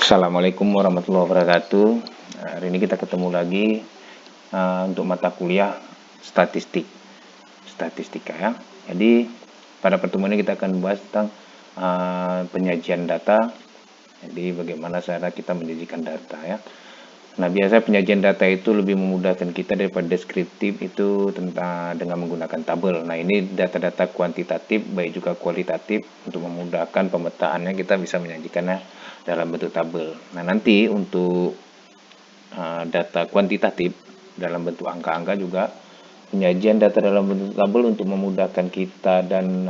Assalamualaikum warahmatullahi wabarakatuh. Hari ini kita ketemu lagi untuk mata kuliah statistika ya. Jadi pada pertemuan ini kita akan membahas tentang penyajian data. Jadi bagaimana cara kita menyajikan data ya. Nah, biasa penyajian data itu lebih memudahkan kita daripada deskriptif itu dengan menggunakan tabel. Nah, ini data-data kuantitatif baik juga kualitatif. Untuk memudahkan pemetaannya kita bisa menyajikannya dalam bentuk tabel. Nah, nanti untuk data kuantitatif dalam bentuk angka-angka juga penyajian data dalam bentuk tabel untuk memudahkan kita dan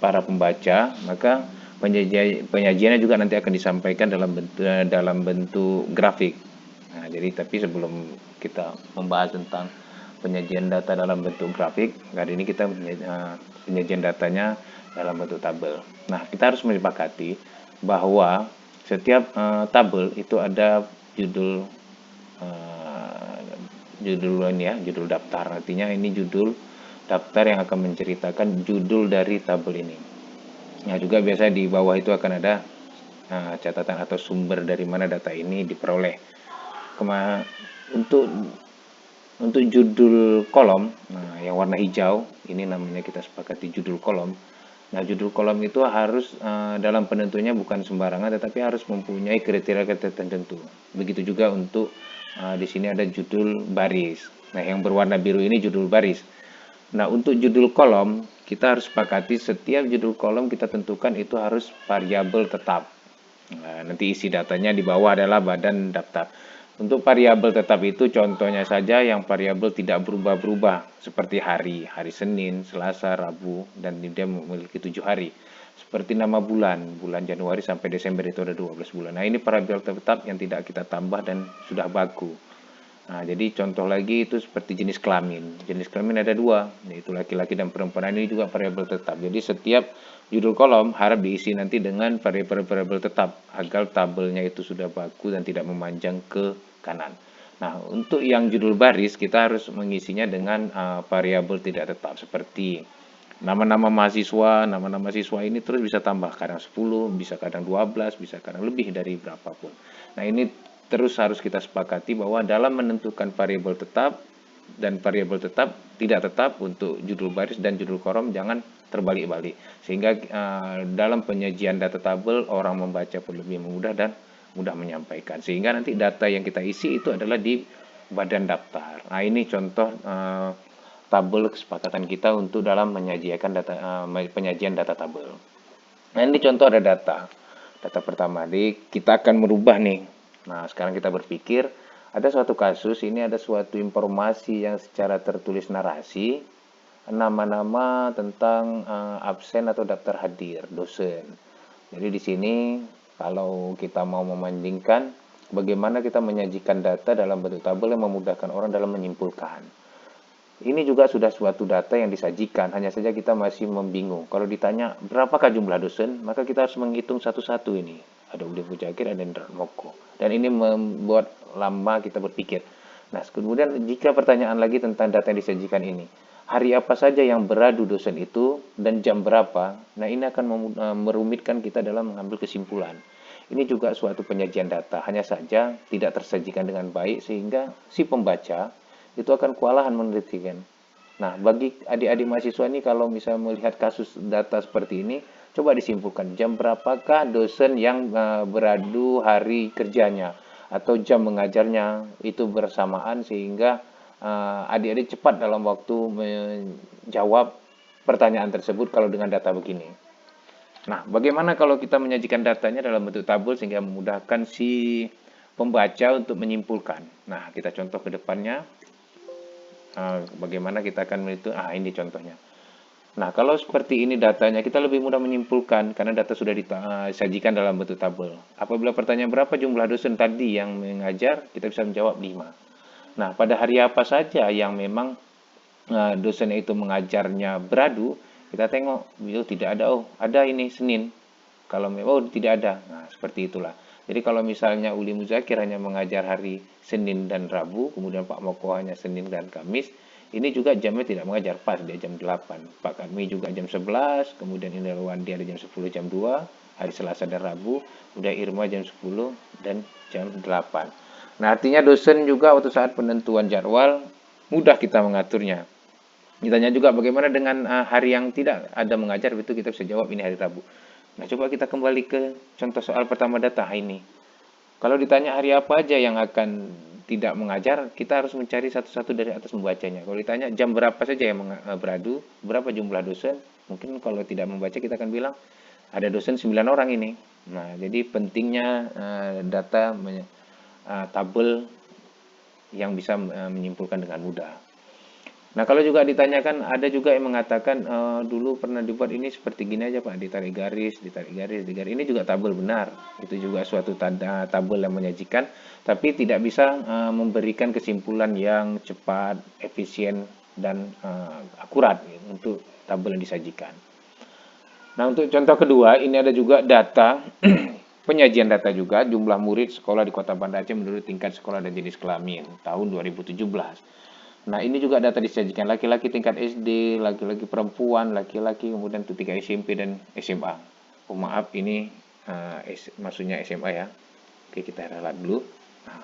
para pembaca, maka penyajiannya juga nanti akan disampaikan dalam bentuk grafik. Nah, jadi tapi sebelum kita membahas tentang penyajian data dalam bentuk grafik, hari ini kita penyajian datanya dalam bentuk tabel. Nah, kita harus menyepakati bahwa setiap tabel itu ada judul judul daftar. Artinya ini judul daftar yang akan menceritakan judul dari tabel ini. Nah, juga biasa di bawah itu akan ada catatan atau sumber dari mana data ini diperoleh. Untuk judul kolom, nah yang warna hijau ini namanya kita sepakati judul kolom. Nah, judul kolom itu harus dalam penentunya bukan sembarangan, tetapi harus mempunyai kriteria-kriteria tertentu. Begitu juga untuk di sini ada judul baris. Nah, yang berwarna biru ini judul baris. Nah, untuk judul kolom kita harus sepakati setiap judul kolom kita tentukan itu harus variabel tetap. Nah, nanti isi datanya di bawah adalah badan daftar. Untuk variabel tetap itu contohnya saja yang variabel tidak berubah-berubah seperti hari Senin, Selasa, Rabu, dan dia memiliki 7 hari. Seperti nama bulan Januari sampai Desember itu ada 12 bulan. Nah, ini variabel tetap yang tidak kita tambah dan sudah baku. Nah, jadi contoh lagi itu seperti jenis kelamin. Jenis kelamin ada dua, yaitu laki-laki dan perempuan. Ini juga variabel tetap. Jadi setiap judul kolom harap diisi nanti dengan variabel tetap agar tabelnya itu sudah baku dan tidak memanjang ke kanan. Nah, untuk yang judul baris kita harus mengisinya dengan variabel tidak tetap seperti nama-nama mahasiswa. Nama-nama siswa ini terus bisa tambah, kadang 10, bisa kadang 12, bisa kadang lebih dari berapapun. Nah, ini terus harus kita sepakati bahwa dalam menentukan variabel tetap dan variabel tetap tidak tetap untuk judul baris dan judul kolom jangan terbalik-balik, sehingga dalam penyajian data tabel orang membaca pun lebih mudah dan mudah menyampaikan, sehingga nanti data yang kita isi itu adalah di badan daftar. Nah, ini contoh tabel kesepakatan kita untuk dalam menyajikan penyajian data tabel. Nah, ini contoh ada data pertama. Jadi kita akan merubah nih. Nah, sekarang kita berpikir, ada suatu kasus, ini ada suatu informasi yang secara tertulis narasi, nama-nama tentang absen atau daftar hadir, dosen. Jadi di sini, kalau kita mau membandingkan, bagaimana kita menyajikan data dalam bentuk tabel yang memudahkan orang dalam menyimpulkan. Ini juga sudah suatu data yang disajikan, hanya saja kita masih membingung. Kalau ditanya berapakah jumlah dosen, maka kita harus menghitung satu-satu ini. Ada Udin Mujagir, ada Indra Moko. Dan ini membuat lama kita berpikir. Nah, kemudian jika pertanyaan lagi tentang data yang disajikan ini, hari apa saja yang beradu dosen itu dan jam berapa, nah ini akan merumitkan kita dalam mengambil kesimpulan. Ini juga suatu penyajian data, hanya saja tidak tersajikan dengan baik sehingga si pembaca itu akan kewalahan menelitikan. Nah, bagi adik-adik mahasiswa ini kalau misalnya melihat kasus data seperti ini, coba disimpulkan jam berapakah dosen yang beradu hari kerjanya atau jam mengajarnya itu bersamaan sehingga adik-adik cepat dalam waktu menjawab pertanyaan tersebut kalau dengan data begini. Nah, bagaimana kalau kita menyajikan datanya dalam bentuk tabel sehingga memudahkan si pembaca untuk menyimpulkan. Nah, kita contoh ke depannya. Bagaimana kita akan menghitung? Ini contohnya. Nah, kalau seperti ini datanya, kita lebih mudah menyimpulkan karena data sudah disajikan dalam bentuk tabel. Apabila pertanyaan berapa jumlah dosen tadi yang mengajar, kita bisa menjawab 5. Nah, pada hari apa saja yang memang dosen itu mengajarnya beradu, kita tengok, tidak ada, ada ini Senin. Kalau tidak ada, nah seperti itulah. Jadi kalau misalnya Uli Muzakir hanya mengajar hari Senin dan Rabu, kemudian Pak Moko hanya Senin dan Kamis, ini juga jamnya tidak mengajar pas, dia jam 8. Pak Kami juga jam 11, kemudian Indra Wandi ada jam 10, jam 2, hari Selasa dan Rabu, udah Irma jam 10 dan jam 8. Nah, artinya dosen juga waktu saat penentuan jadwal mudah kita mengaturnya. Ditanya juga bagaimana dengan hari yang tidak ada mengajar, itu kita bisa jawab ini hari Rabu. Nah, coba kita kembali ke contoh soal pertama data ini. Kalau ditanya hari apa aja yang akan tidak mengajar, kita harus mencari satu-satu dari atas membacanya. Kalau ditanya jam berapa saja yang beradu, berapa jumlah dosen, mungkin kalau tidak membaca kita akan bilang ada dosen 9 orang ini. Nah, jadi pentingnya data tabel yang bisa menyimpulkan dengan mudah. Nah, kalau juga ditanyakan, ada juga yang mengatakan dulu pernah dibuat ini seperti gini aja Pak, ditarik garis, ditarik garis, ditarik garis. Ini juga tabel benar. Itu juga suatu tabel yang menyajikan, tapi tidak bisa memberikan kesimpulan yang cepat, efisien, dan akurat untuk tabel yang disajikan. Nah, untuk contoh kedua, ini ada juga data, penyajian data juga, jumlah murid sekolah di Kota Banda Aceh menurut tingkat sekolah dan jenis kelamin, tahun 2017. Nah, ini juga data disajikan laki-laki tingkat SD, laki-laki perempuan, laki-laki, kemudian tingkat SMP dan SMA. Oh maaf, ini maksudnya SMA ya. Oke, kita ralat dulu. Nah,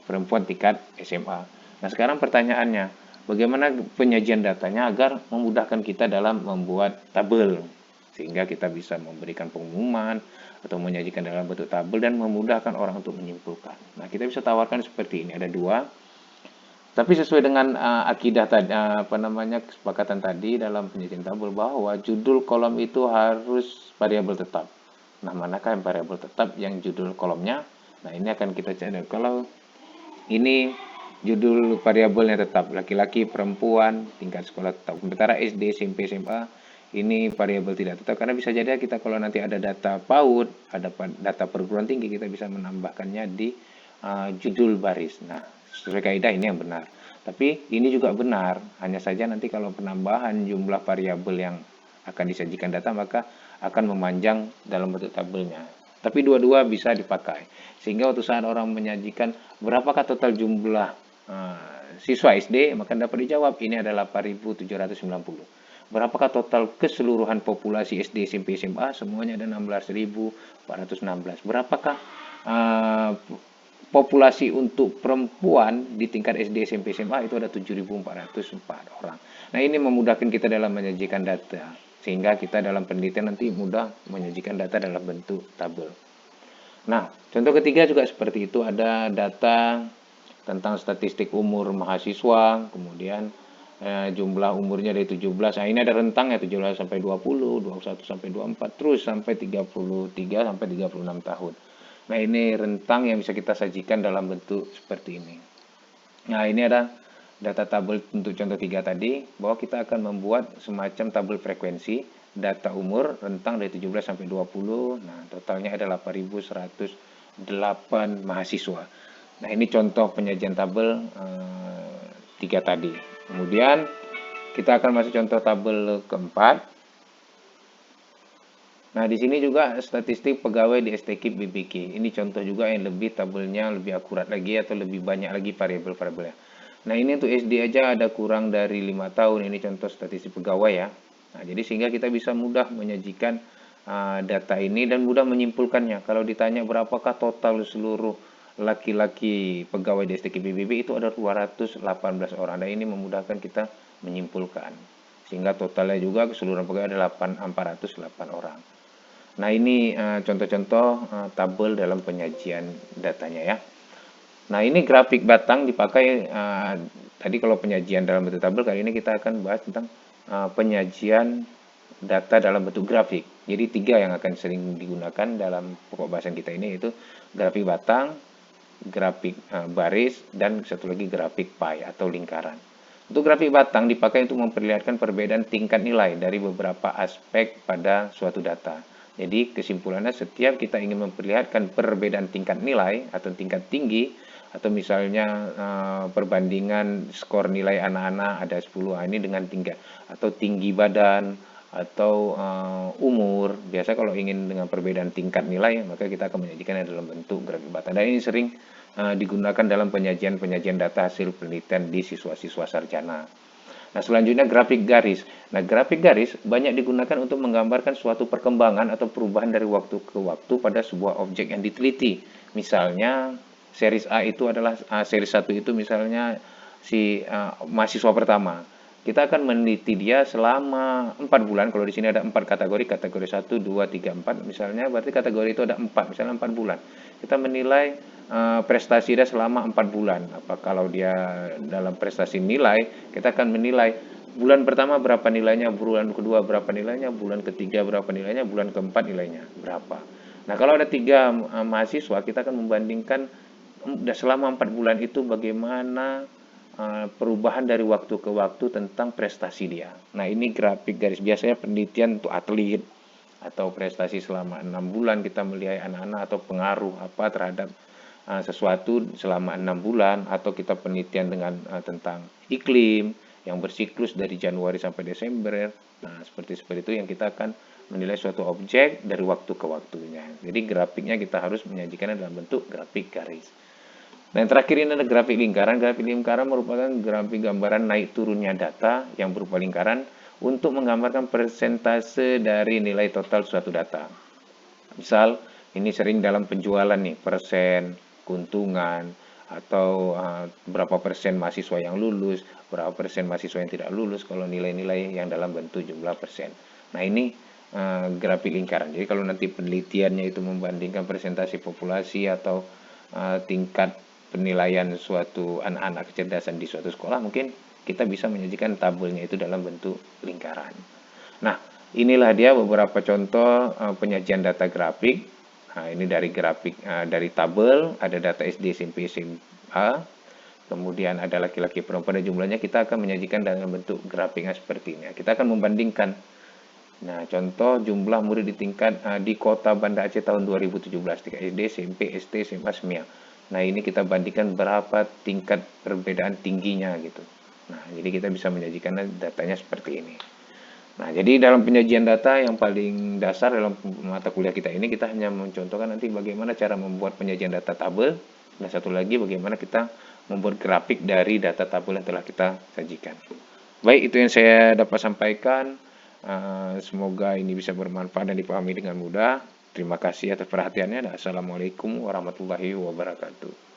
perempuan tingkat SMA. Nah, sekarang pertanyaannya, bagaimana penyajian datanya agar memudahkan kita dalam membuat tabel, sehingga kita bisa memberikan pengumuman atau menyajikan dalam bentuk tabel dan memudahkan orang untuk menyimpulkan. Nah, kita bisa tawarkan seperti ini, ada dua. Tapi sesuai dengan akidah tadi, kesepakatan tadi dalam penyajian tabel bahwa judul kolom itu harus variabel tetap. Nah, manakah yang variabel tetap yang judul kolomnya? Nah, ini akan kita cari. Kalau ini judul variabelnya tetap laki-laki, perempuan, tingkat sekolah tetap. Sementara SD, SMP, SMA ini variabel tidak tetap karena bisa jadi kita kalau nanti ada data PAUD, ada data perguruan tinggi, kita bisa menambahkannya di judul baris. Nah, sesuai kaidah ini yang benar. Tapi ini juga benar, hanya saja nanti kalau penambahan jumlah variabel yang akan disajikan data maka akan memanjang dalam bentuk tabelnya. Tapi dua-dua bisa dipakai. Sehingga waktu saat orang menyajikan berapakah total jumlah siswa SD, maka dapat dijawab ini adalah 8.790. Berapakah total keseluruhan populasi SD, SMP, SMA? Semuanya ada 16.416. Berapakah populasi untuk perempuan di tingkat SD, SMP, SMA? Itu ada 7.404 orang. Nah, ini memudahkan kita dalam menyajikan data, sehingga kita dalam penelitian nanti mudah menyajikan data dalam bentuk tabel. Nah, contoh ketiga juga seperti itu, ada data tentang statistik umur mahasiswa, kemudian jumlah umurnya dari 17. Nah, ini ada rentangnya 17 sampai 20, 21 sampai 24, terus sampai 33 sampai 36 tahun. Nah, ini rentang yang bisa kita sajikan dalam bentuk seperti ini. Nah, ini ada data tabel untuk contoh 3 tadi, bahwa kita akan membuat semacam tabel frekuensi, data umur, rentang dari 17 sampai 20, nah totalnya ada 8.108 mahasiswa. Nah, ini contoh penyajian tabel 3 tadi. Kemudian kita akan masuk contoh tabel keempat. Nah, di sini juga statistik pegawai di STKIP BPK. Ini contoh juga yang lebih tabelnya lebih akurat lagi atau lebih banyak lagi variabel-variabelnya. Nah, ini untuk SD aja ada kurang dari 5 tahun. Ini contoh statistik pegawai ya. Nah, jadi sehingga kita bisa mudah menyajikan data ini dan mudah menyimpulkannya. Kalau ditanya berapakah total seluruh laki-laki pegawai di STKIP BPK, itu ada 218 orang. Dan ini memudahkan kita menyimpulkan. Sehingga totalnya juga keseluruhan pegawai ada 408 orang. Nah, ini contoh-contoh tabel dalam penyajian datanya ya. Nah, ini grafik batang dipakai tadi kalau penyajian dalam bentuk tabel, kali ini kita akan bahas tentang penyajian data dalam bentuk grafik. Jadi 3 yang akan sering digunakan dalam pokok bahasan kita ini, yaitu grafik batang, grafik baris, dan satu lagi grafik pie atau lingkaran. Untuk grafik batang dipakai untuk memperlihatkan perbedaan tingkat nilai dari beberapa aspek pada suatu data. Jadi kesimpulannya, setiap kita ingin memperlihatkan perbedaan tingkat nilai atau tingkat tinggi, atau misalnya perbandingan skor nilai anak-anak ada 10, ini dengan tingkat atau tinggi badan atau umur. Biasa kalau ingin dengan perbedaan tingkat nilai, maka kita akan menyajikannya dalam bentuk grafik batang. Dan ini sering digunakan dalam penyajian data hasil penelitian di siswa-siswa sarjana. Nah, selanjutnya grafik garis. Nah, grafik garis banyak digunakan untuk menggambarkan suatu perkembangan atau perubahan dari waktu ke waktu pada sebuah objek yang diteliti. Misalnya, series A itu adalah series 1 itu misalnya si mahasiswa pertama. Kita akan meneliti dia selama 4 bulan. Kalau di sini ada 4 kategori, kategori 1, 2, 3, 4 misalnya, berarti kategori itu ada 4, misalnya 4 bulan. Kita menilai prestasi dia selama 4 bulan. Apa kalau dia dalam prestasi nilai, kita akan menilai bulan pertama berapa nilainya, bulan kedua berapa nilainya, bulan ketiga berapa nilainya, bulan keempat nilainya berapa. Nah, kalau ada 3 mahasiswa, kita akan membandingkan selama 4 bulan itu bagaimana perubahan dari waktu ke waktu tentang prestasi dia. Nah, ini grafik garis biasanya penelitian untuk atlet atau prestasi selama 6 bulan kita melihat anak-anak atau pengaruh apa terhadap sesuatu selama 6 bulan atau kita penelitian dengan tentang iklim yang bersiklus dari Januari sampai Desember. Nah, seperti itu yang kita akan menilai suatu objek dari waktu ke waktunya. Jadi grafiknya kita harus menyajikannya dalam bentuk grafik garis. Nah, yang terakhir ini ada grafik lingkaran. Grafik lingkaran merupakan grafik gambaran naik turunnya data yang berupa lingkaran untuk menggambarkan persentase dari nilai total suatu data. Misal, ini sering dalam penjualan nih, persen, keuntungan, atau berapa persen mahasiswa yang lulus, berapa persen mahasiswa yang tidak lulus, kalau nilai-nilai yang dalam bentuk jumlah persen. Nah, ini grafik lingkaran. Jadi kalau nanti penelitiannya itu membandingkan presentasi populasi atau tingkat penilaian suatu anak-anak kecerdasan di suatu sekolah, mungkin kita bisa menyajikan tabelnya itu dalam bentuk lingkaran. Nah, inilah dia beberapa contoh penyajian data grafik. Nah, ini dari grafik dari tabel, ada data SD, SMP, SMA, kemudian ada laki-laki perempuan dan jumlahnya, kita akan menyajikan dalam bentuk grafiknya seperti ini. Kita akan membandingkan. Nah, contoh jumlah murid di tingkat di Kota Banda Aceh tahun 2017, tingkat SD, SMP, ST, SMA, SMIA. Nah, ini kita bandingkan berapa tingkat perbedaan tingginya gitu. Nah, jadi kita bisa menyajikan datanya seperti ini. Nah, jadi dalam penyajian data yang paling dasar dalam mata kuliah kita ini, kita hanya mencontohkan nanti bagaimana cara membuat penyajian data tabel, dan satu lagi bagaimana kita membuat grafik dari data tabel yang telah kita sajikan. Baik, itu yang saya dapat sampaikan. Semoga ini bisa bermanfaat dan dipahami dengan mudah. Terima kasih atas perhatiannya. Assalamualaikum warahmatullahi wabarakatuh.